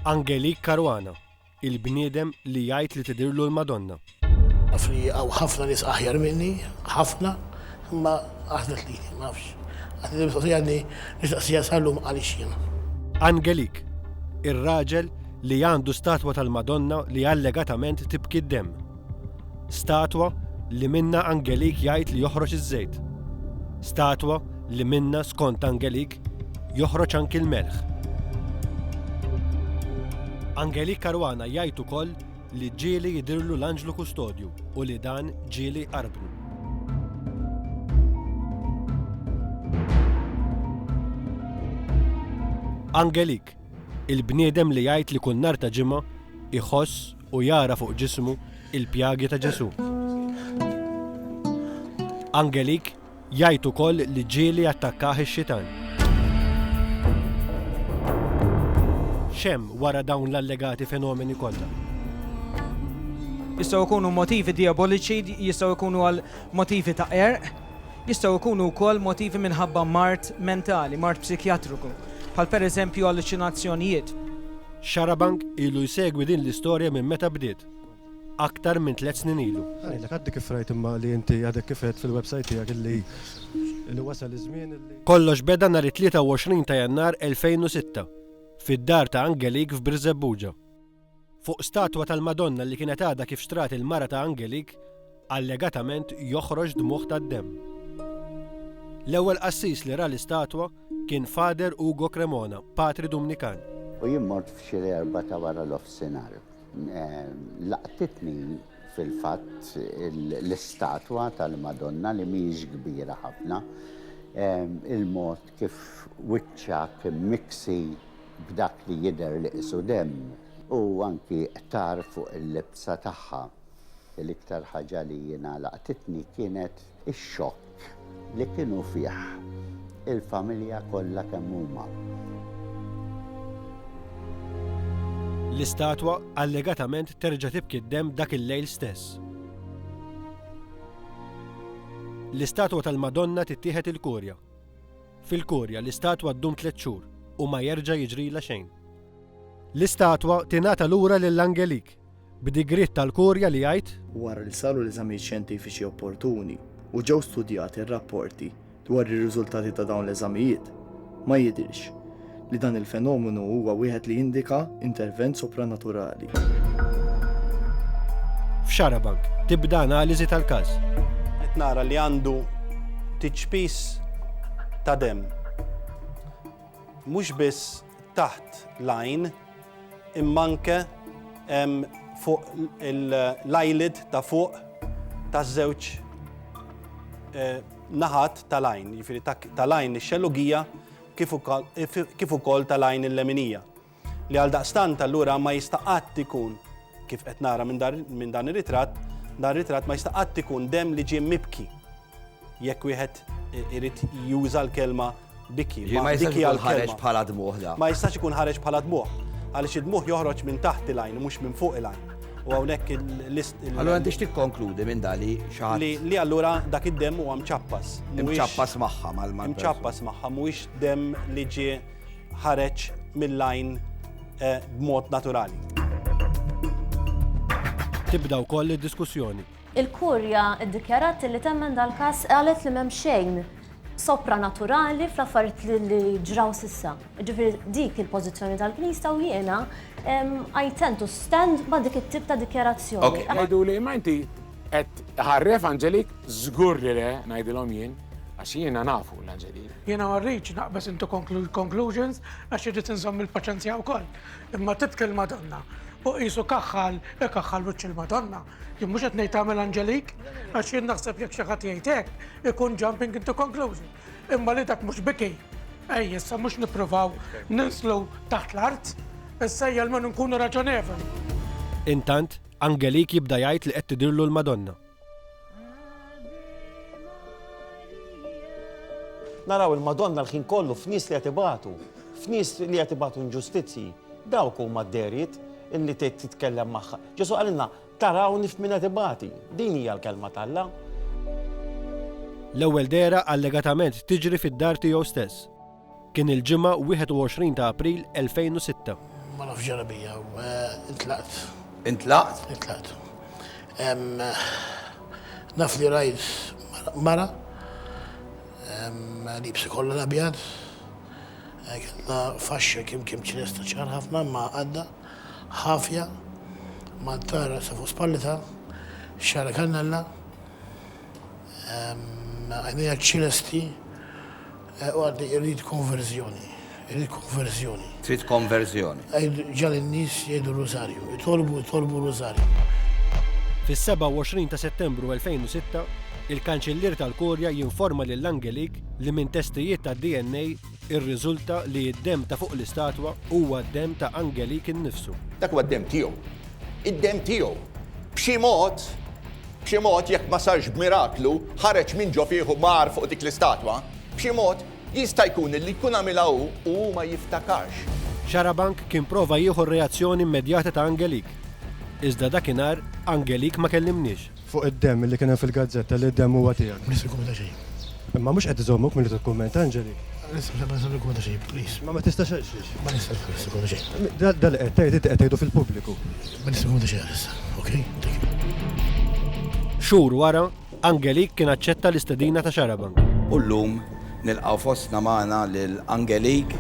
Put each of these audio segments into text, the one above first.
Angelik Caruana, il-bniedem li jgħid li tidirlu l-Madonna. Afri għaw ħafna nis aħjar minni, ħafna, ma għazdet li, ma fx. Għazdet mistoqsija għanni nistaqsija sallum għalix jena. Angelik, ir-raġel li għandu statwa tal-Madonna li allegatament tibki d-dem. Statwa li minna Angelik jgħid li joħroġ iż-żejt. Statwa li minna skont Angelik joħroġ anki l-melħ. Angelik Caruana jgħid ukoll li ġieli jidirlu l-Anġlu Kustodju u li dan ġieli qarbnu. Angelik, il-bniedem li jgħid li kull nhar ta' ġimgħa iħoss u jara fuq ġismu il-pjagi ta' Ġesu. Angelik jgħid ukoll li ġieli attakkaħ ix-xitan. X'hemm wara dawn l-allegati fenomeni kollha? Jistgħu jkunu motivi diaboliċi, jistgħu jkunu għal motivi ta' erq, jistgħu jkunu wkoll motivi minħabba mart mentali, mart psikjatriku, bħal pereżempju alluċinazzjonijiet. Xarabank ilu jsegwi din l-istorja minn meta bdiet. Aktar minn 3 snin ilu. Għaddi kif rajt imma li inti għadek kifet fil-website tiegħek li wasal iż-żmien li. Kollox beda nhar 23 ta' Jannar 2006 fid-dar ta' Angelik f'Birzebbuġa. Fuq statwa tal-Madonna li kienet għadha kif xtrat il-mara ta' Angelik, allegatament joħroġ dmuħ tad-dem. L-ewwel qassis li ra l-istatwa kien Fader Ugo Cremona, patri Dominikan. U jien mort f'xi 4 ta' wara l-offsinar. Laqtitni fil-fatt l-istatwa tal-Madonna li mhijiex kbira ħafna. Il-mod kif wiċċa kien miksi b'dak li jidher li qisu demm u anki tar fuq il-libsa tagħha. L-iktar ħaġa li jiena laqtitni kienet ix-xokk li kienu fih il-familja kollha kemm huma. L-istatwa allegatament terġa' tibki d-dem dak il-lejl stess. L-istatwa tal-Madonna tittieħed il-kurja. Fil-kurja l-istatwa ddum 3 xhur u ma jerġa' jiġrila xejn. L-istatwa tingħata lura lill-Angelik b'digritt tal-kurja li jgħid wara li saru l-eżami xjentifiċi opportuni u ġew studjati r-rapporti dwar ir-riżultati ta' dawn l-eżamijiet, ma jidhirx li dan il-fenomenu huwa wieħed li jindika intervent sopranaturali. F'Xarabank tibda analiżi tal-każ. Qed nara li għandu tiċpis ta' demm. Mhux biss taħt l-għajn, imma anke fuq l-eyelid ta' fuq taż-żewġ naħat tal-għajn, jiġifieri tal-għajn ix-xellugija kif ukoll tal-għajn il-leminija. Li għal daqstant allura ma jista' qatt ikun kif qed nara minn dan ir-ritratt, ma jista' qatt ikun demm li ġie mibki jekk wieħed irid juża l-kelma biki. Ma jistax ikun ħareġ bħala dmuħ da. Ma jistax ikun ħareġ bħala dmuħ, għaliex id-dmuħ joħroġ minn taħt il-għajn mhux minn fuq il-għajn. U hawnhekk Allura intix tikkonkludi minn dali xi ħadd li allura dak id-demm huwa mċappas. Mċappas magħha mal-mal. Mċappas magħha mhuwiex demm li ġie ħareġ mill-għajn b'mod naturali. Tibda wkoll id-diskussjoni. Il-kurja ddikjarat li temmen dal-każ qalet li m'hemm xejn sopranaturali fl-affarijiet li ġraw s'issa. Ġifieri dik il-pożizzjoni tal-Knisja u jiena I tend to stand ma' dik it-tip ta' dikjarazzjoni. Ngħidu li ma inti qed ħarref Angelik żgur li le ngħidilhom jien għax jiena nafu l-Angelik. Jiena ma rridx naqbes into conclusions għax irid inżomm il-paċenzja wkoll. Imma tibki l-Madonna u qisu kaħħal wiċċ il-Madonna. Jien mhux qed ngħid tagħmel Angelik għax jien naħseb jekk xi ħadd jgħid hekk ikun jumping into conclusion. Imma li dak mhux biki. Ej, issa mhux nippruvaw ninslu taħt l-art, issa jelmen nkunu raġonevoli. Intant, Angelik jibda jgħid li qed tidirlu l-Madonna. Naraw il-Madonna l-ħin kollu f'nies li qed ibatu, f'nies li qed ibatu inġustizzi, dawk huma d-derijiet illi titkellem magħha. Ġesu qalilna tarawni f'min qed ibati, din hija l-kelma tal-Alla. L-ewwel dera allegatament tiġri fid-dar tiegħu stess. Kien il-ġimgħa 21 ta' April 2006. Ma f'ġarabija u intlaqt. Intlaqt? Intlaqt. Naf li rajt mara libsi kollha l-abjad. Kellna faxxa kim ċinesta ċar ħafna ma għadda ħafja ma tara sa fuq spallita xara kannella għajnija ċinesti u għaddi irrid konverzjoni. Trid konverzjoni. Ġal in-nies jgħidu Rosarju, jitolbu Rosarju. Fis-27 ta' Settembru 2006, il-Kanċellier tal-Korea jinforma lill-Angelik li minn testijiet ta' DNA irriżulta li d-dem ta' fuq l-istatwa huwa d-dem ta' Angelik innifsu. Dak huwa d-dem tiegħu. Id-dem tiegħu. B'xi mod jekk ma sarx b'miraklu ħareġ minn ġo fieħu mar fuq dik l-istatwa, b'xi mod jista' jkun li jkun għamilha u ma jiftakarx. Xarabank kien prova jieħu reazzjoni immedjata ta' Angelik. Iżda dakinhar Angelik ma kellimniex. Fuq id-dem li kien hemm fil-gazzetta li d-dem huwa tiegħek. Ma nista' nikkumenta xejn. Imma mhux qed iżommok milli tikkummenta Angelik. Ma nista' nikkumenta xejn, please. Ma tistax xejn. Ma nistax nikkumenta xejn. Dal qed tgħidu fil-pubbliku. Ma nista' nikkumenta xejn issa, okej? Xhur wara, Angelik kien aċċetta l-istedina ta' Xarabank. U llum nilqgħu fostna magħna lil Angelik.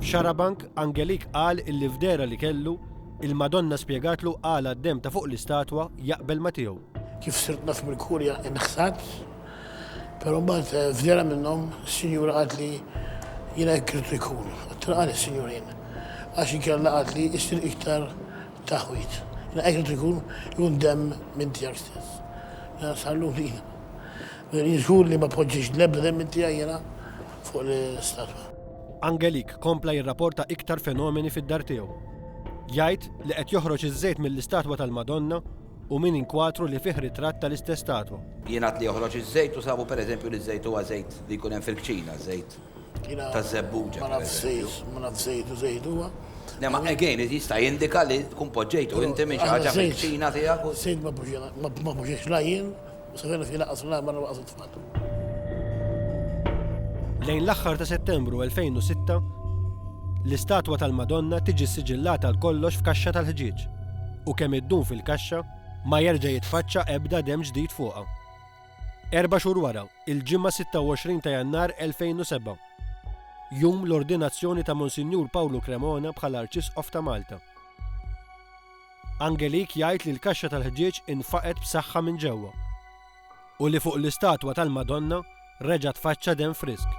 F'Xarabank, Angelik qal illi fdera li kellu il-Madonna spjegatlu għala d-dem ta' fuq l-istatwa jaqbel ma tiegħu. Kif sirt naf bil-Kurja inħsat, però mbagħad fdera minnhom is-Sinjura qalt li jiena hekk irrid ikun. Qal is-Sinjurin għax inkella qalt li issir iktar taħwit. Jiena hekk irrid ikun dem minn tiegħek stess. Jiena sallu lina. Żgur li ma poġġiex l-ebda dem minn tiegħi jiena fuq l-istatwa. Angelik kompla jirrapporta iktar fenomeni fid-dar tiegħu. Jgħid li qed joħroġ iż-żejt mill-istatwa tal-Madonna u min inkwatru li fih ritratt tal-istess statwa. Jingħad li joħroġ iż-żejt u sabu pereżempju li ż-żejt huwa żejt li jkun hemm fil-kċina, żejt ta' żebbuġa. Ma naf żejt u żejt huwa. Nema again jista' jindika li tkun poġġejtu inti minn xi ħaġa fil-kċina tiegħek. Żejt ma poġġejx la jien u safena fi laqas la marra waqas it-tfal. Lejn l-aħħar ta' Settembru 2006, l-istatwa tal-Madonna tiġi siġillata l kollox f'kaxxa tal-ħġieġ u kemm iddum fil-kaxxa ma jerġa' jitfaċċa ebda dem ġdid fuqha. 4 xhur wara, il-ġimgħa 26 ta' Jannar 2007, jum l-ordinazzjoni ta' Monsinjur Pawlu Cremona bħala Arċisqof ta' Malta. Angelik jgħid li l-kaxxa tal-ħġieġ infaqet b'saħħa minn ġewwa u li fuq l-istatwa tal-Madonna reġa' tfaċċa dem frisk.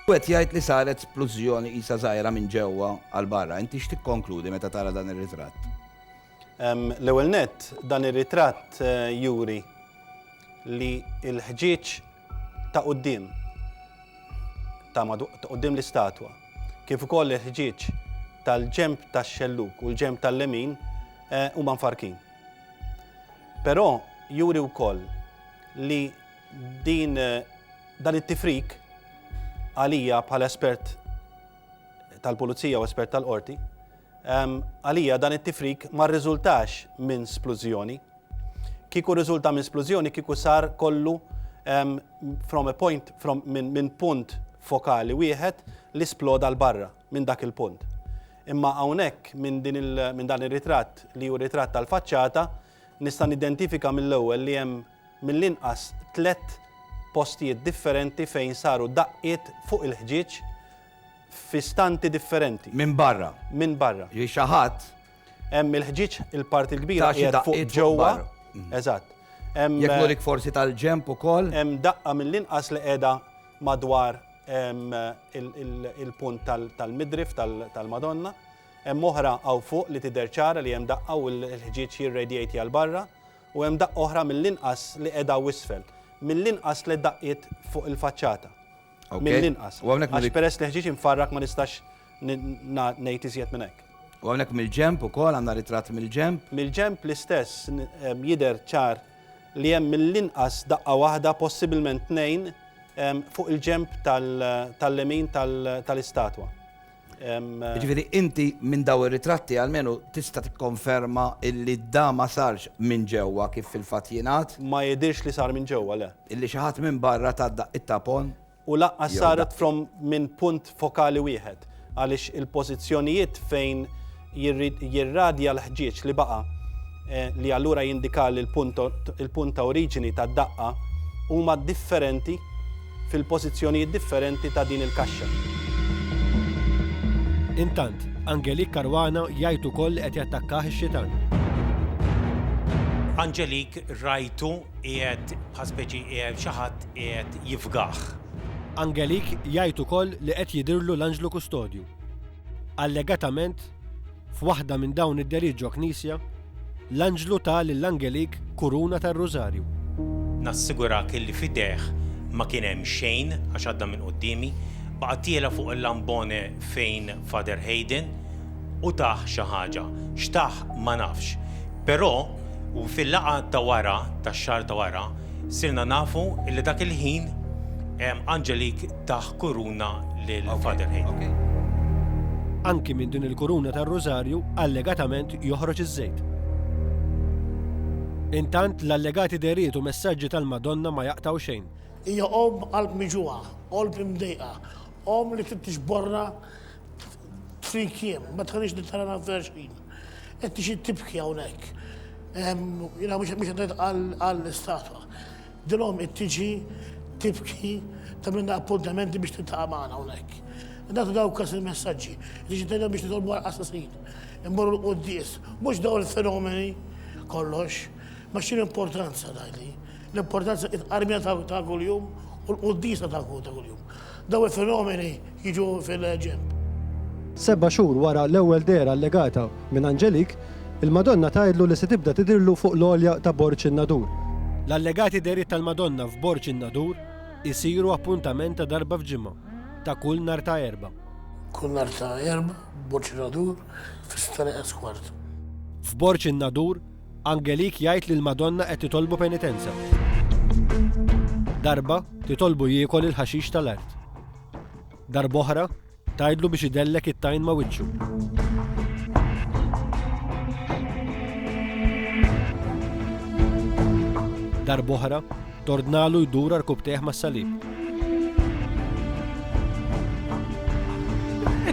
Għet jgħid li saret splużjoni isa żgħira minn ġewwa għal barra. Inti x'tikkonkludi meta tara dan ir-ritratt? L-ewwel nett dan ir-ritratt juri li l-ħġieġ ta' quddiem l-istatwa kif ukoll il-ħġieġ tal-ġenb tax-xelluk u l-ġenb tal-lemin huma mfarkin. Però juri wkoll li dan it-tifrik għalija bħala espert tal-pulizija u espert tal-qorti, għalija dan it-tifrik ma rriżultax minn splużjoni. Kieku riżulta minn splużjoni kieku sar kollu minn punt fokali wieħed li sploda l-barra minn dak il-punt. Imma hawnhekk minn dan ir-ritratt li hu ritratt tal-faċċata nista' nidentifika mill-ewwel li hemm mill-inqas 3 postijiet differenti fejn saru daqqiet fuq il-ħġieġ fi stanti differenti. Minn barra? Minn barra. Ġi xi ħadd? Hemm il-ħġieġ il-parti l-kbira qiegħed fuq ġewwa. Eżatt. Jekk nurik forsi tal-ġenb ukoll? Hemm daqqa mill-inqas li qiegħda madwar il-punt tal-midrif tal-Madonna. Hemm oħra hawn fuq li tidher ċara li hemm daqqa u l-ħġieġ jirredjejti għal barra u hemm daqqa oħra mill-inqas li qiegħda wisfel. Mill-inqas li daqqiet fuq il-faċċata. Mill-inqas. Għax peress li ħġieġ infarrak ma nistax ngħid iżjed minn hekk. U hawnhekk mill-ġenb ukoll għandna ritratt mill-ġenb? Mill-ġenb l-istess jidher ċar li hemm mill-inqas daqqa waħda possibilment 2 fuq il-ġenb tal-lemin tal-istatwa. Ġifieri inti minn daw ir-ritratti almenu tista' tikkonferma illi da ma sarx minn ġewwa kif fil-fatt jingħad? Ma jidhirx li sar minn ġewwa le. Illi xi ħadd minn barra tadda it-tapon? U laqqas saret minn punt fokali wieħed. għaliex il-pożizzjonijiet fejn jirradja l-ħġieġ li baqa li allura jindika il-punta oriġini tad-daqqa huma differenti fil-pożizzjonijiet differenti ta' din il-kaxxa. Intant, Angelik Karwana jgħid ukoll qed jattakkaħ ix-xitan. Angelik rajtu qiegħed bħaspeċi xi ħadd qiegħed jifgaħ. Angelik jgħid ukoll li qed jidirlu l-Anġlu Kustodju. Allegatament, f'waħda minn dawn id-deriġ ġo knisja, l-Anġlu ta' lill-Angelik kuruna tar-Rużarju. Nassigurak li f'idejh ma kien hemm xejn għax għadda minn qudiemi, baqgħet fuq il-lambone fejn Father Hayden u taħ xi ħaġa. X'taħ ma nafx. Però u fil-laqgħa ta' wara, tax-xahar ta' wara, sirna nafu li dak il-ħin Angelik taħ kuruna lil Father Hayden. Anki minn din il-kuruna tar-Rużarju allegatament joħroġ iż-żejt. Intant l-allegati deriet u messaġġi tal-Madonna ma jaqtaw xejn. Hija qalb miġuha, qalb imdejqa, li trid tixborra trinkiem, ma tħallix nittarana verxin. Qed tixi tibki hawnhekk. Jiena mhux qed għall-istatwa. Dilhom qed tiġi tibki tagħmilna appuntamenti biex tiltaqa' magħna hawnhekk. Datu daw kas il-messaġġi, tiġi tgħidhom biex titolbu għall-assasin, immorru l-qudies, mhux daw il-fenomeni kollox, ma x'in importanza dajli. L-importanza it-qarmija ta' kuljum u l-qudiesa ta' kuljum. Daw il-fenomeni jiġu fil-ġemp. 7 xhur wara l-ewwel dera allegata minn Angelik, il-Madonna tgħidlu li se tibda tidirlu fuq l-għolja ta' Borċ in-Nadur. L-allegati deriet tal-Madonna f'Borċ in-Nadur isiru appuntament ta' darba f'ġimgħa ta' kull nhar ta' erba'. Kull nhar ta' erba' Borċ in-Nadur fis-Stari Esquart. F'Borċ in-Nadur, Angelik jgħid li l-Madonna qed titolbu penitenza. Darba titolbu jiekol il-ħaxix tal-art. Darba oħra tgħidlu biex idellek it-tajn ma' wiċċu. Darba oħra tordnalu jdur arkubteħ mas-salib.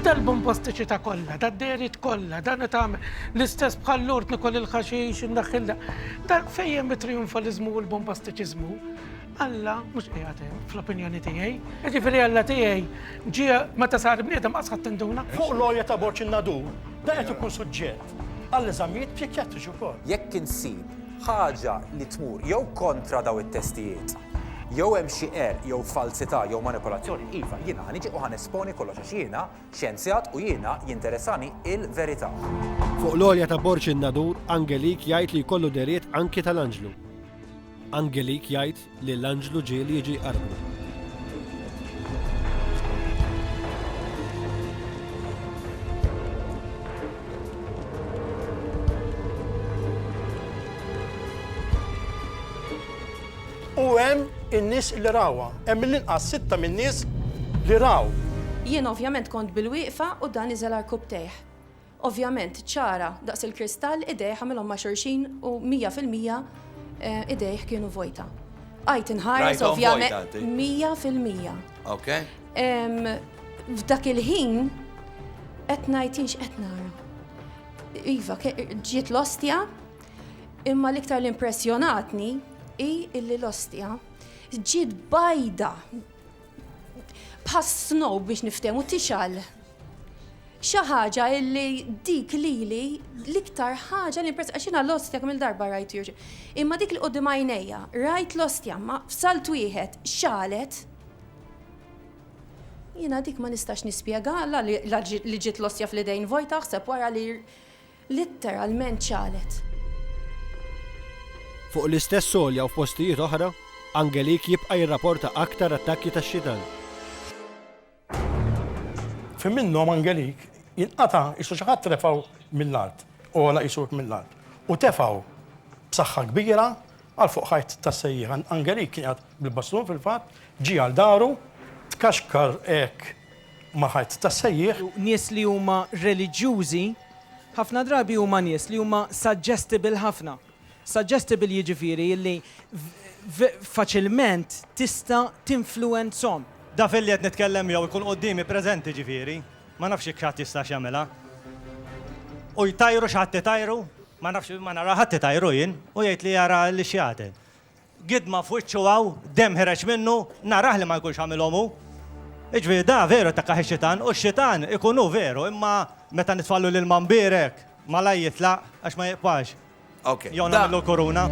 Tal-bombastiċi ta' kollha, tad-derit kollha, dan tagħmel l-istess bħal lurt nikol il-ħaxix indaħħilha. Dak fejn it-trionfaliżmu u l-bombastiċiżmu, Alla mhux qiegħed hemm fl-opinjoni tiegħi. Jiġifieri Alla tiegħi ġie meta sar bniedem qasħat tinduna. Fuq l-għolja ta' Borċ in-Nadur, da qed ikun suġġett għall-eżamijiet psikjatriċi wkoll. Jekk insib ħaġa li tmur jew kontra daw it-testijiet, jew hemm xi jew falsità jew manipolazzjoni, iva jiena ħaniġi u ħanesponi kollox għax jiena xjenzjat u jiena jinteressani il-verità. Fuq l-għolja ta' Borċ in-Nadur, Angelik jgħid li jkollu deriet anki tal-Anġlu. Angelik jgħid li l-Anġlu ġieli jiġi qarbu. U hemm in-nies li rawha, hemm mill-inqas 6 min-nies li raw. Jien ovvjament kont bil-wieqfa u dan iżel arkubtejh. Ovvjament ċara daqs il-kristall idejh għamilhom ma' xulxin u 100% idejh kienu vojta. Għajt inħares ovvjament 100%. Ok. F'dak il-ħin qed ngħid x'qed nara. Iva, ġiet l-ostja, imma l-iktar l-impressjonatni i illi l-ostja ġiet bajda bħas snow biex niftehmu tixal. Xi ħaġa illi dik lili l-iktar ħaġa li impress għaxina l-ostja kemm il-darba rajt jurġi. Imma dik li qudiem għajnejja, rajt l-ostja ma f'salt wieħed xalet. Jiena dik ma nistax nispjega li ġiet l-ostja fl-idejn vojta ħseb wara li litteralment xalet. Fuq l-istess solja u f'postijiet oħra, Angelik jibqa' jirrapporta aktar attakki tax-xitan. Fi minnhom Angelik jinqata' isu xi ħadd refaw mill-art, u għala jisuk mill-art. U tefaw b'saħħa kbira għal fuq ħajt tas-sejjieħ. Angelik kien qed bil-bastun fil-fatt, ġie għal daru, tkaxkar hekk ma' ħajt tas-sejjieħ. Nies li huma reliġjużi, ħafna drabi huma nies li huma suggestible ħafna. Suggestible jiġifieri li faċilment tista' tinfluenzhom. Da fil-li qed nitkellem jew ikun qudiemi preżenti ġifieri. ma nafx ikħat jista' x'jagħmilha. U jtajru x'ħadd tajru, ma nafx ma nara ħadd tajru jien u jgħid li jara li x'jagħtel. Gidma f'wiċċu hawn, dem ħereġ minnu, narah li ma jkunx għamilhom hu. Iġifieri da veru ta' xitan u x-xitan ikunu veru, imma meta nitfallu lil mambirek mala jitlaq għax ma jiqpax. Okay. Jew nagħmlu koruna.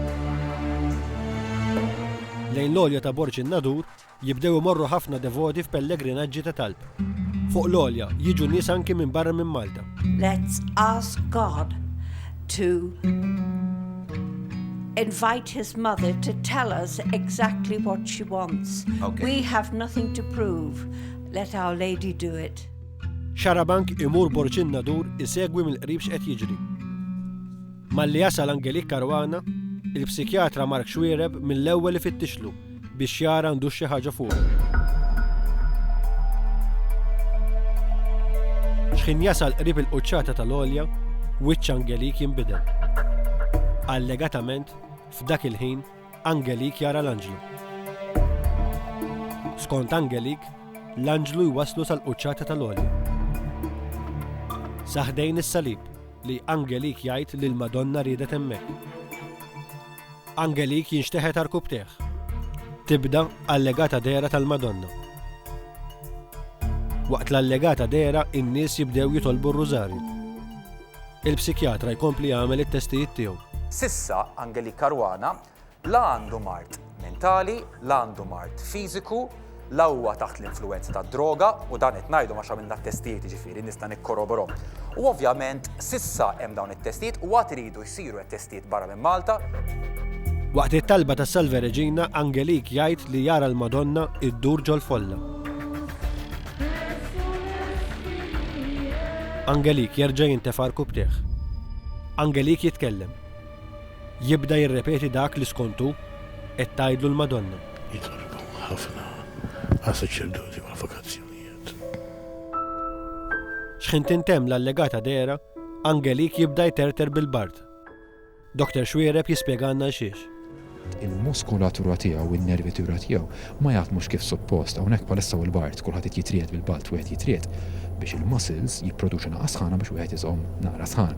Lejn l-olja ta' Borġ in-Nadur jibdew imorru ħafna devoti f'pellegrinaġġi ta' talb. Fuq l-olja jiġu nies anki minn barra minn Malta. Let's ask God to invite his mother to tell us exactly what she wants. Okay. We have nothing to prove. Let Our Lady do it. Xarabank imur Borġ in-Nadur isegwi mill-qrib x'qed jiġri. Malli jasal Angelik Karwana, il-psikjatra Mark Xwiereb mill-ewwel ifittixlu biex jara għandu xi ħaġa fuq. X'ħin jasal qrib il-quċċata tal-olja, wiċċ Angelik jinbidel. Allegatament, f'dak il-ħin, Angelik jara l-Anġlu. Skont Angelik, l-Anġlu jwaslu sal-quċċata tal-olja. Saħdejn is-salib li Angelik jgħid li l-Madonna riedet hemmhekk. Angelik jinxteħet arkub teħ. Tibda allegata dera tal-Madonna. Waqt l-allegata dera, in-nies jibdew jitolbu r-rużarju. Il-psikjatra jkompli jagħmel it-testijiet tiegħu. Sissa Angelik Karwana la għandu mart mentali, la għandu mart fiżiku, la huwa taħt l-influenza ta' droga u dan qed ngħidu ma x'għamilna t-testijiet jiġifieri nista' nikkorroborhom. U ovvjament sissa hemm dawn it-testijiet u għad iridu jsiru t-testijiet barra minn Malta. Waqt it-talba tas Salve Reġina, Angelik jgħid li jara l-Madonna iddur ġol folla. Angelik jerġa' jintefar kubteħ. Angelik jitkellem. Jibda jirrepeti dak li skontu qed tgħidlu l-Madonna. Jitolbu ħafna għas-saċerdoti u l-vokazzjonijiet. X'ħin tintemm l-allegata dera, Angelik jibda jterter bil-bard. Dr. Xwiereb jispjegalna xiex. Il-muskulatura tiegħu u n-nervitura tiegħu ma jaħdmux kif suppost hawnhekk palissa u l-bart kulħadd jitried bil-balt wieħed jitried biex il-muscles jipproduċu naqas ħana biex wieħed iżomm naqra sħan.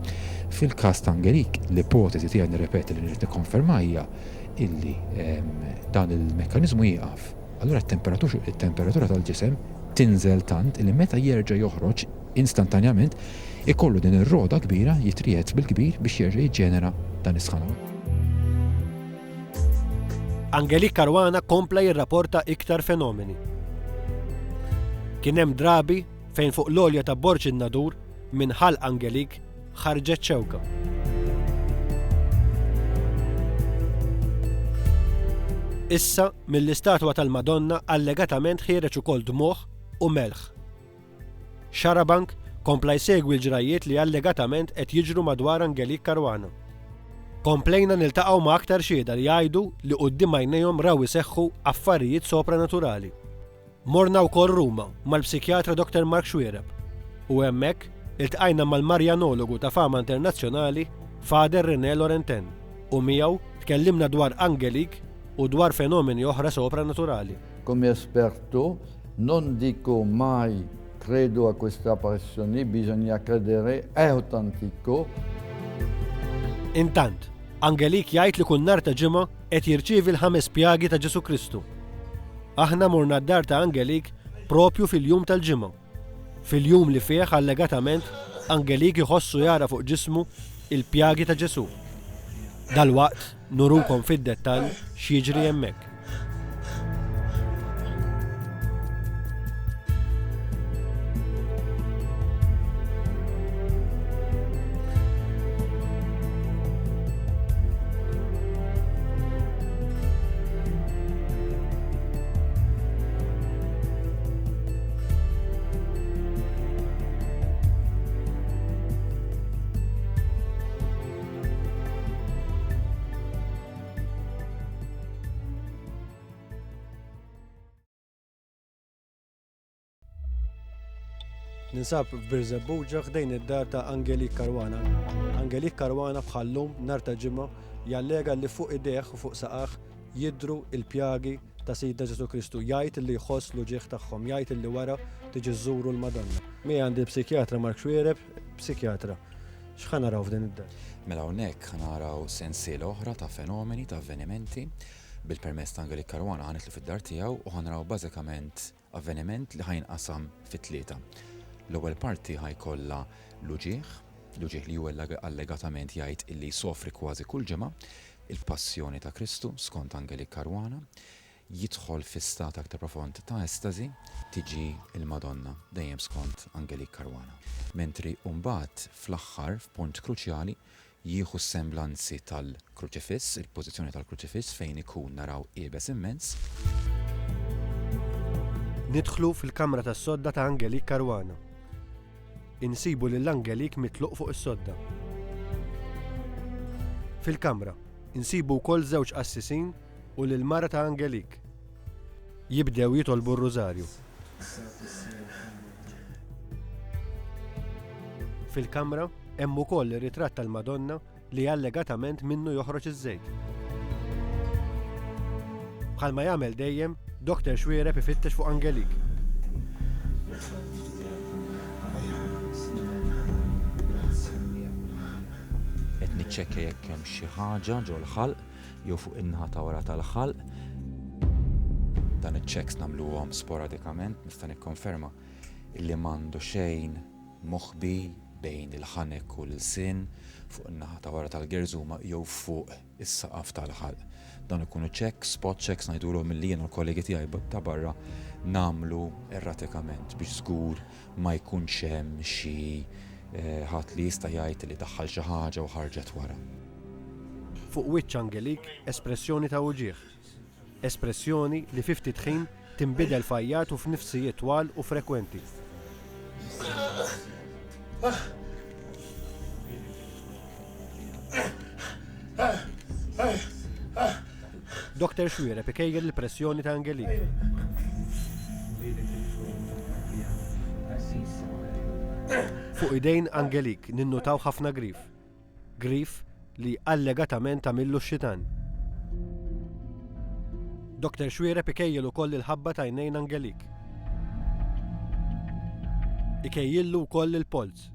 Fil-każ ta' Angelik, l-ipotezi tiegħi nirrepeti li nrid nikkonferma hija illi dan il-mekkaniżmu jieqaf. Allura t-temperatura tal-ġisem tinżel tant illi meta jerġa' joħroġ instantanjament ikollu din ir-roda kbira jitried bil-kbir biex jerġa' jiġġenera dan is-sħana. Angelik Karwana kompla jirrapporta iktar fenomeni. Kien hemm drabi fejn fuq l-olja ta' Borġ in-Nadur minħal Angelik ħarġet xewka. Issa mill-istatwa tal-Madonna allegatament ħireġ ukoll dmuħ u melħ. Xarabank kompla jsegwi l-ġrajiet li allegatament qed jiġru madwar Angelik Karwana. Komplejna niltaqgħu ma' aktar xieda li jgħidu li quddiem għajnejhom raw iseħħu affarijiet sopranaturali. Morna wkoll Ruma mal-psikjatra Dr. Mark Xwiereb u hemmhekk iltqajna mal-Marjanologu ta' fama internazzjonali Fader René Laurentin u miegħu tkellimna dwar Angelik u dwar fenomeni oħra sopranaturali. Come esperto non dico mai credo a questa apparizione, bisogna credere, è autentico. Intant, Angelik jgħid li kull nhar ta' ġimgħa qed jirċievi l-5 pjagi ta' Ġesu Kristu. Aħna morna d-dar ta' Angelik propju fil-jum tal-ġimgħa. Fil-jum li fih allegatament Angelik iħossu jara fuq ġismu il-pjagi ta' Ġesu. Dalwaqt nurukom fid-dettall x'jiġri hemmhekk. Ninsab f'Birzebbuġa ħdejn id-dar ta' Angelik Karwana. Angelik Karwana bħallum nhar ta' ġimgħa jallega li fuq idejh u fuq saqaħ jidhru il-pjagi ta' Sidna Ġesu Kristu jgħid li jħoss l-uġieħ tagħhom, jgħid li wara tiġi żżuru l-Madonna. Mi għandi psikjatra Mark Xwiereb, psikjatra. X'ħan naraw f'din id-dar? Mela hawnhekk naraw sensiela oħra ta' fenomeni, ta' avvenimenti bil-permess ta' Angelik Karwana ħanitlu fid-dar tiegħu u ħanaraw bażikament avveniment li ħajnqasam fit-tlieta. L-ewwel parti ħajkollha l-uġieħ li huwa allegatament jgħid illi jsofri kważi kull ġimgħa, il-passjoni ta' Kristu skont Angelik Karwana, jidħol fi stat aktar profond ta' estazi, tiġi il-Madonna dejjem skont Angelik Karwana. Mentri mbagħad fl-aħħar f'punt kruċjali jieħu s-semblanzi tal-kruċifiss, il-pożizzjoni tal-kruċifiss fejn ikun naraw qiebes immens. Nidħlu fil-kamra tas-sodda ta' Angelik Karwana. Insibu lill-Angelik mitluq fuq is-sodda. Fil-kamra insibu wkoll żewġ qassisin u lill-mara ta' Angelik. Jibdew jitolbu r-rużarju. Fil-kamra hemm ukoll ir-ritratt tal-Madonna li allegatament minnu joħroġ iż-żejt. Bħalma jagħmel dejjem, Dr. Xwiereb ifittex fuq Angelik. Qed niċċekkja jekk hemm xi ħaġa ġew l-ħalq jew fuq in-naħa ta' wara tal-ħalq. Dan iċ-checks nagħmluhom sporadikament, nista' nikkonferma illi m'għandu xejn moħħbi bejn il-ħanek u l-sin fuq in-naħa ta' wara tal-gerżuma jew fuq is-saqaf tal-ħalq. Dan ikunu checks, spot checks ngħidulhom milli jien u l-kollegi tiegħi ta' barra nagħmlu erratikament biex żgur ma jkunx hemm xi ħadd li jista' jgħid li daħħal xi ħaġa u ħarġet wara. Fuq wiċċ Angelik espressjoni ta' uġieħ. Espressjoni li fi ftit ħin tinbidel fajjat u f'nifsijiet twal u frekwenti. Dr. Xwiereb ikejjel il-pressjoni ta' Angelik. Fuq idejn Angelik ninnutaw ħafna grif. Grif li allegatament għamillu x-xitan. Dr. Xwiereb ikejjel ukoll il-ħabba ta' jnejn Angelik. Ikejjillu wkoll il-polz.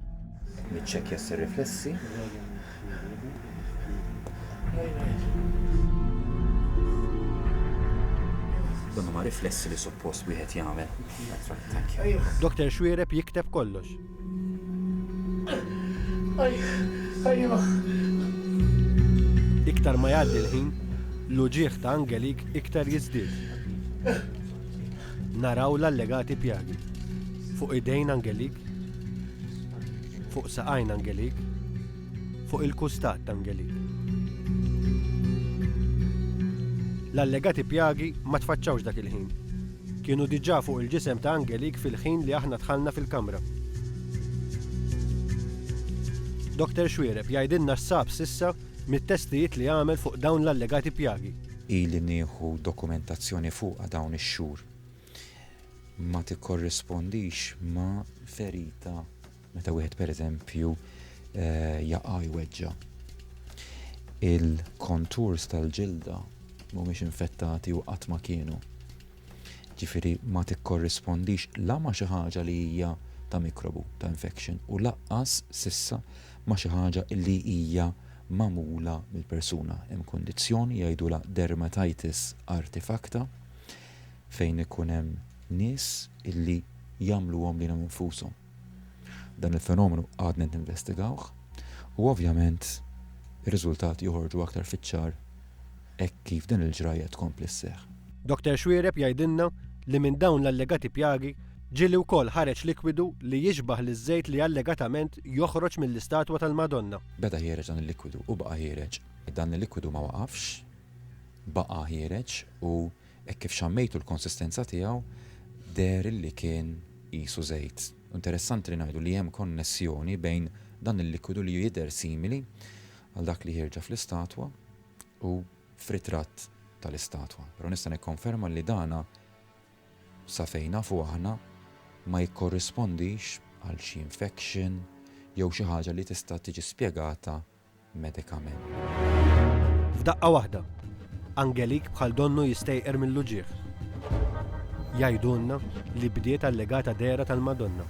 Niċċekkja s-riflessi. Dan huma riflessi li suppost wieħed jagħmel. Dr. Xwiereb jikteb kollox. Iktar ma jgħaddi l-ħin, l-uġieħ ta' Angelik iktar jiżdied. Naraw l-allegati pjagi. Fuq idejn Angelik, fuq saqajn Angelik, fuq il-kustat ta' Angelik. L-allegati pjagi ma tfaċċawx dak il-ħin. Kienu diġà fuq il-ġisem ta' Angelik fil-ħin li aħna dħalna fil-kamra. Dr. Xwiereb jgħidilna s-sab sissa mit-testijiet li għamel fuq dawn l-allegati pjagi. Ili nieħu dokumentazzjoni fuq dawn ix-xhur. Ma tikkorrispondix ma' ferita meta wieħed pereżempju jaqa' jweġġa. Il-konturs tal-ġilda mhumiex infettati u qatt ma kienu. Ġifieri ma tikkorrispondix la ma xi ħaġa li hija ta' mikrobu, ta' infection, u laqqas sissa ma xi ħaġa li hija magħmula mill-persuna. Hemm kondizzjoni jgħidula dermatitis artifacta fejn ikun hemm nies illi jagħmluhom lilhom infushom. Dan il-fenomenu għadna ninvestigawh u ovvjament ir-riżultati joħorġu aktar fiċ-ċar hekk kif din il-ġraja tkompli sseħħ. Dr. Xwiereb jgħidilna li minn dawn l-allegati pjagi ġieli wkoll ħareġ likwidu li jiġbaħ liż-żejt li allegatament joħroġ mill-istatwa tal-Madonna. Beda ħiereġ dan il-likwidu u baqa' ħiereġ. Dan il-likwidu ma waqafx, baqa' ħiereġ u hekk kif xammejtu l-konsistenza tiegħu der li kien qisu żejt. Interessanti li ngħidu li hemm konnessjoni bejn dan il-likwidu li jidher simili għal dak li ħierġa fl-istatwa u f'ritratt tal-istatwa. Però nista' nikkonferma li dana sa fejna fuq aħna ma jikkorrispondix għal xi infection jew xi ħaġa li tista' tiġi spjegata medikament. F'daqqa waħda, Angelik bħal donnu jistejqer mill-luġieħ. Jgħidulna li bdiet allegata dera tal-Madonna.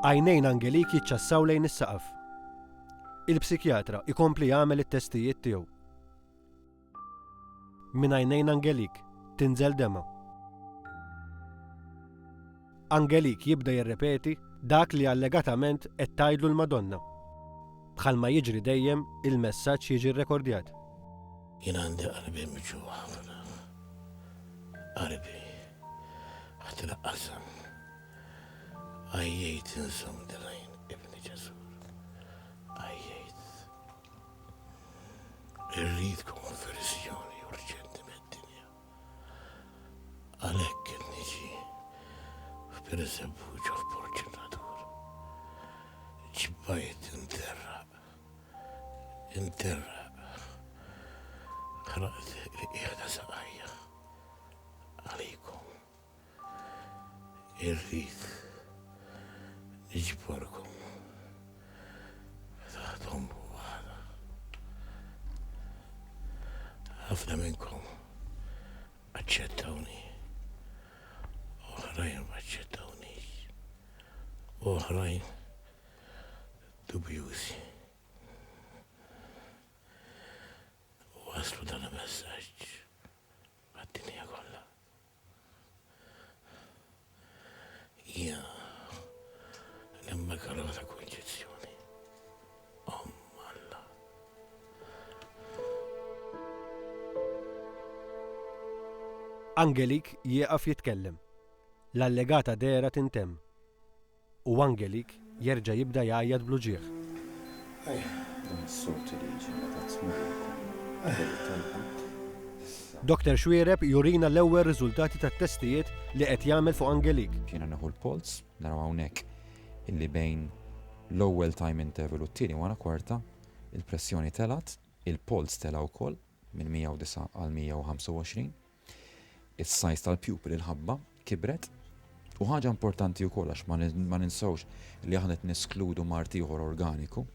Għajnejn Angelik jiċċassaw lejn is-saqaf. Il-psikjatra ikompli jagħmel it-testijiet tiegħu. Min għajnejn Angelik tinżel dema. Angelik jibda jirrepeti dak li allegatament qed tgħidlu l-Madonna. Bħalma jiġri dejjem il-messaġġ jiġi rrekordjat. Jien għandi qalbi miġuwa ħafna. Qalbi ħadd ilaqqasam. Għajjejt insom dilajn ibni Ġesur. Għajjejt. Irrid konversjoni urġenti mid-dinja. Għalhekk kien niġi f'Birzebbuġa f'Porċinatur. Ġibbajt interraq. Ħraqt li qiegħda saqajja għalikom. Irrid niġborkom taħtom waħda. Ħafna minnkom aċċettawni, oħrajn ma aċċettawnix, oħrajn dubjużi. Waslu dan il-messaġġ għad-dinja kollha. Hija l-immakarata konġezzjoni. Alla. Angelik jieqaf jitkellem. L-allegata dera tintemm. U Angelik jerġa' jibda jgħajjad bluġieħ. Dr. Xwiereb jurina l-ewwel riżultati tat-testijiet li qed jagħmel fuq Angelik. Jiena neħu l-pols, naraw hawnhekk illi bejn l-ewwel time interval u t-tieni wara kwarta, il-pressjoni telat, il-pols tela wkoll minn 109 għal 125, is-sajż tal-pupil il-ħabba kibret, u ħaġa importanti wkoll għax ma ninsawx li aħna qed niskludu mart ieħor organiku,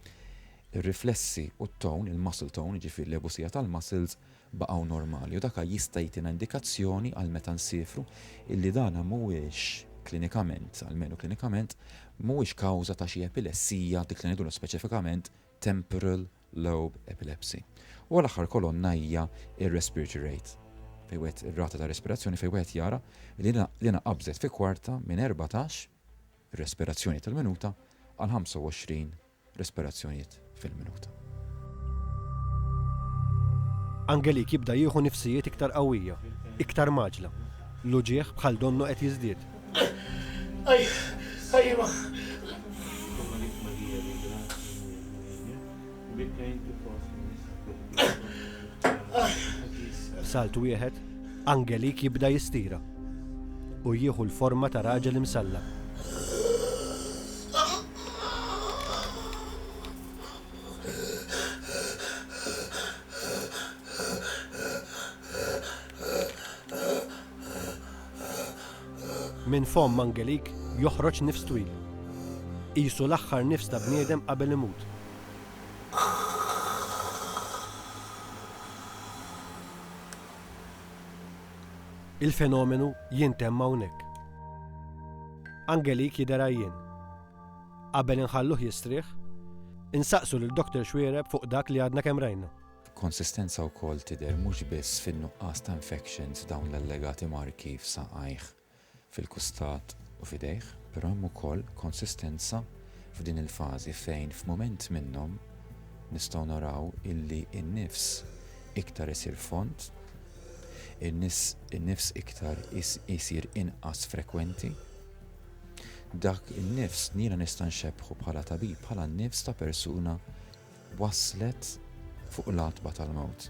ir-riflessi u t-tone, il-muscle tone, ġifieri l-lebusija tal-muscles baqgħu normali u dak jista' jtina indikazzjoni għal meta nsifru illi dana mhuwiex klinikament, almenu klinikament, mhuwiex kawża ta' xi epilessija dik li ngħidu speċifikament temporal lobe epilepsy. U l-aħħar kolonna hija ir-respiratory rate. Fejn wieħed ir-rata ta' respirazzjoni fejn wieħed jara li qabżet fi kwarta minn 14 respirazzjoni tal-minuta għal 25 respirazzjonijiet fil-minuta. Angelik jibda jieħu nifsijiet iktar qawwija, iktar maġla. Luġieħ bħal donnu qed jiżdied. Ajma. B'salt wieħed, Angelik jibda jistira u jieħu l-forma ta' raġel imsalla. Min fomm Angelik joħroġ nifs twil. Qisu l-aħħar nifs ta' bniedem qabel imut. Il-fenomenu jintemm hawnhekk. Angelik jidher jien. Qabel inħalluh jistrieħ, insaqsu lil Dr. Xwiereb fuq dak li għadna kemm rajna. Konsistenza wkoll tidher mhux biss fin-nuqqas ta' infections dawn l-allegati marki f'saqajh fil-kustat u f'idejh, però hemm ukoll konsistenza f'din il-fażi fejn f'mument minnhom nistgħu naraw illi n-nifs iktar isir font, in-nifs iktar isir inqas frekwenti. Dak in-nifs nira nista' nxebbħu bħala tabib bħala n-nifs ta' persuna waslet fuq l-atba tal-mewt.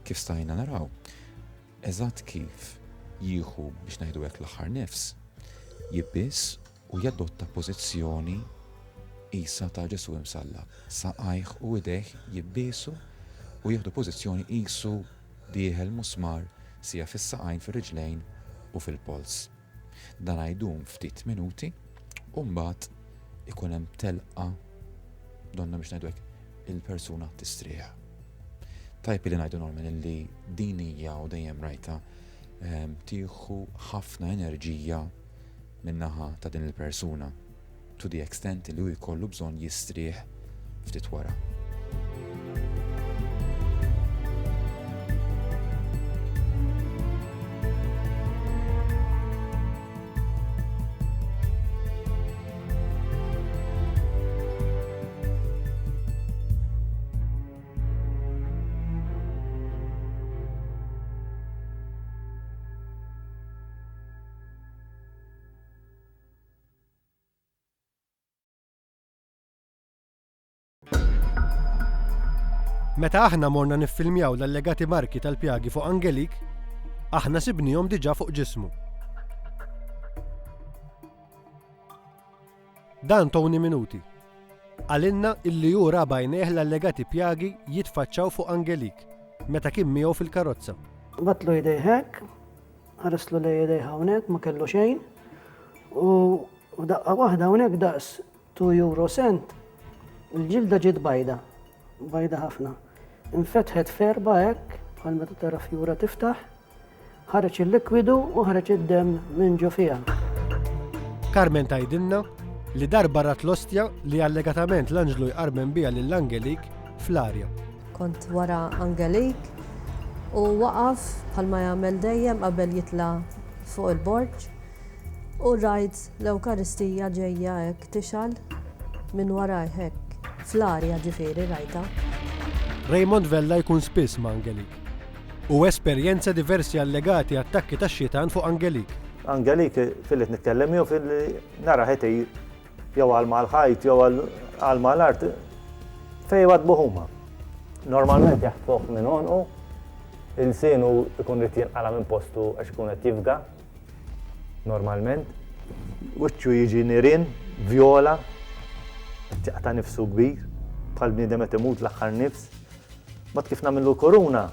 Kif stajna naraw? Eżatt kif jieħu biex ngħidu hekk l-aħħar nifs, jibbiss u jadotta pożizzjoni qisha ta' Ġesu imsalla. Saqajh u idejh jibbiesu u jieħdu pożizzjoni qisu dieħel musmar sija fis-saqajn fir-riġlejn u fil-pols. Dan jdum ftit minuti u mbagħad ikun hemm telqa donna biex ngħidu hekk il-persuna tistrieħ. Tajb li ngħidu Norman illi din hija u dejjem rajta tieħu ħafna enerġija min-naħa ta' din il-persuna to the extent li hu jkollu bżonn jistrieħ ftit wara. Meta aħna morna niffilmjaw l-allegati marki tal-pjagi fuq Angelique, aħna sibnihom diġà fuq ġismu. Dan Tony Minuti. Għalinna illi hu ra bajnejh l-allegati pjagi jitfaċċaw fuq Angelique meta kien miegħu fil-karozza. Batlu jdej hekk, ħareslu lej jdej hawnhekk ma kellu xejn u daqqa waħda hawnhekk daqs 2 euro cent. Il-ġilda ġiet bajda ħafna. Infetħet ferba hekk, bħal meta tara fjura tiftaħ, ħareġ il-likwidu u ħareġ id-dem minn ġo fiha. Carmen tgħidilna li darba rat l-ostja li allegatament l-Anġlu jqarben biha lill-Angelique fl-arja. Kont wara Angelique u waqaf bħalma jagħmel dejjem qabel jitla' fuq il-borġ u rajt l-Ewkaristija ġejja hekk tixal minn waraj hekk fl-arja ġifieri rajta. Raymond Vella jkun spiss ma' Angelique u esperjenza diversi allegati attakki tax-xitan fuq Angelique. Angelique fil-li nitkellem jew fil-li nara ħetej jew għal mal-ħajt jew għal mal-art fejn wadbu huma. Normalment jaħtfuh minn onqu, il-sienu ikun rid jinqala minn postu għax ikun qed jifga. Normalment. Wiċċu jiġi nirien, vjola, tjaqta' nifsu kbir, bħal bniedem qed imut l-aħħar nifs. Mat kif nagħmlu koruna.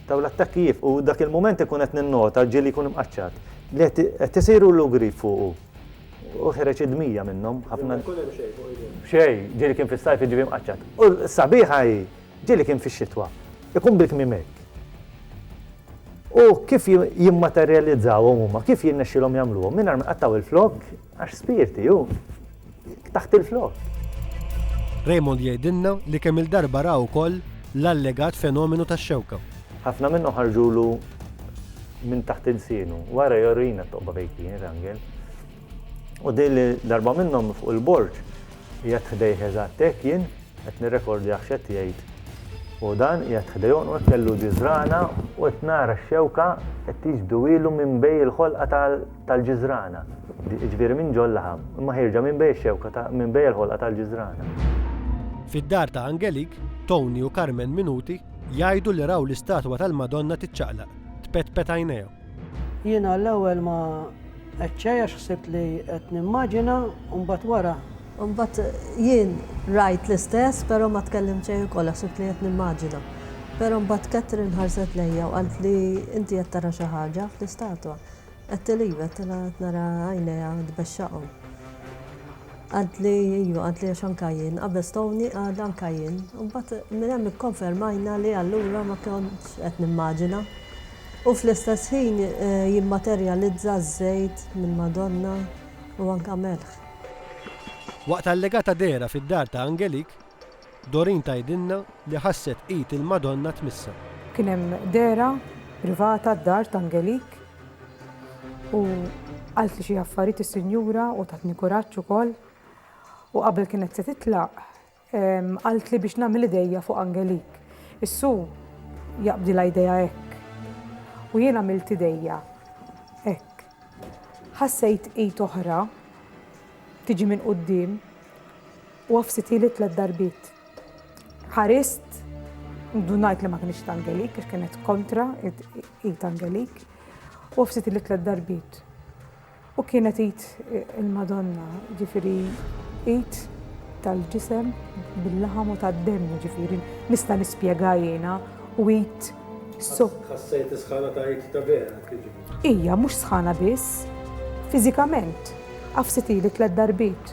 Taw l-attakki u dak il-moment ikun qed ninnota ġieli jkun imqaċċat. Li qed isiru l-ugri fuqu. U ħereġ id-dmija minnhom ħafna. Xejn, ġieli kien fis-sajf jiġi mqaċċat. U s-sabiħa ġieli kien fix-xitwa. Ikun bil-kmiem hekk. U kif jimmaterjalizzawhom huma, kif jinnexxilhom jagħmluhom mingħajr ma qattaw il-flok għax spirti hu taħt il-flok. Raymond jgħidilna li kemm il-darba raw ukoll l-allegat fenomenu tax-xewka. Ħafna minnhom ħarġulu minn taħt il-sienu, wara jorina toqba bejkien rangel. U din li darba minnhom fuq il-borġ qiegħed ħdejh eżatt hekk jien qed nirrekordja x'qed jgħid. U dan qiegħed ħdejhom u kellu ġiżrana u qed nara x-xewka qed tiġbdu ilu minn bej il-ħolqa tal-ġiżrana. Ġifieri minn ġol laħam, imma ħirġa minn bej x-xewka minn bej il-ħolqa tal-ġiżrana. Fid-dar ta' Angelique, Tony u Carmen Minuti jgħidu li raw l-istatwa tal-Madonna tiċċaqlaq, tpetpet għajnejha. Jiena l-ewwel ma eċċejja x'ħsibt li qed nimmaġina u mbagħad wara. Mbagħad jien rajt l-istess, però ma tkellim xejn ukoll ħsibt li qed nimmaġina. Però mbagħad Catherine ħarset lejja u qalt li inti qed tara xi ħaġa fl-istatwa. Qed tilibet nara għajnejha tbexxaqhom. Għad li għaxan kajin, qabel Tony għad għan kajin, u bat minn hemm ikkonfermajna li allura ma kontx qed nimmaġina. U fl-istess ħin jimmaterjalizza żejt minn Madonna u anke melħ. Waqt allegata dera fid-dar ta' Angelique, Dorin tgħidilna li ħasset qid il-Madonna tmissa. Kien hemm dera privata d-dar ta' Angelique u qalt li xi affarijiet is-Sinjura u tatni kuraġġ ukoll. U qabel kienet se titlaq, qalt li biex nagħmel idejja fuq Angelique. Issu jaqbdi l-idea hekk. U jien għamilt idejja hekk. Ħassejt id oħra tiġi minn quddiem u għafsiti li 3 darbiet. Ħarist, ngħid li ma kienx ta' Angelique, għax kienet kontra id Angelique, u għafsiti li 3 darbiet. U kienet id il-Madonna, ġifieri id tal-ġisem bil-laħam u tad-demm, ġifieri nista' nispjega jiena u id Ħassejt sħana ta' id ta' vera. Ija, mhux sħana biss, fiżikament, qafsiti li 3 darbiet.